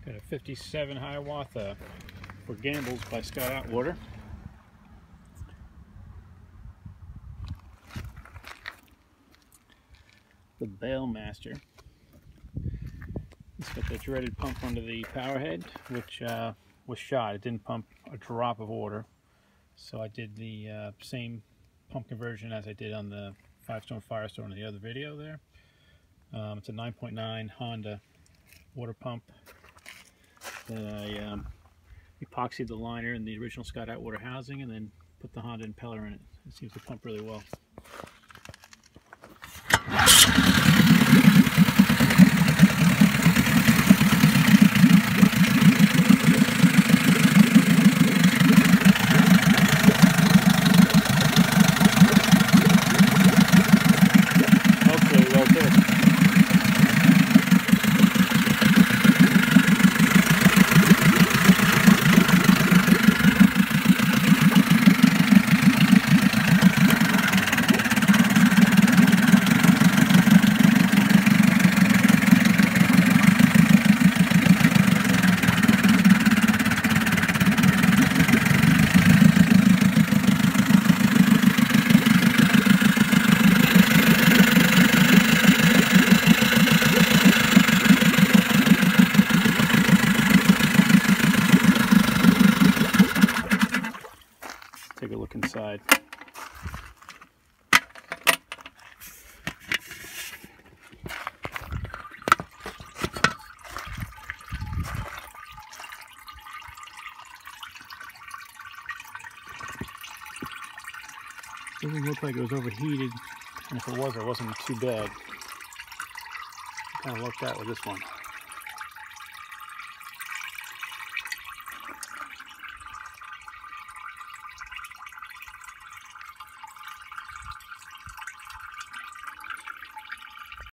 Got a 57 Hiawatha for Gambles by Scott Atwater. The Bailmaster. It's got the dreaded pump under the power head, which was shot. It didn't pump a drop of water. So I did the same pump conversion as I did on the Firestone in the other video there. It's a 9.9 Honda water pump. Then I epoxied the liner in the original Scott Atwater housing and then put the Honda impeller in it. It seems to pump really well. Take a look inside. Doesn't look like it was overheated, and if it was, it wasn't too bad. Kind of looked at with this one.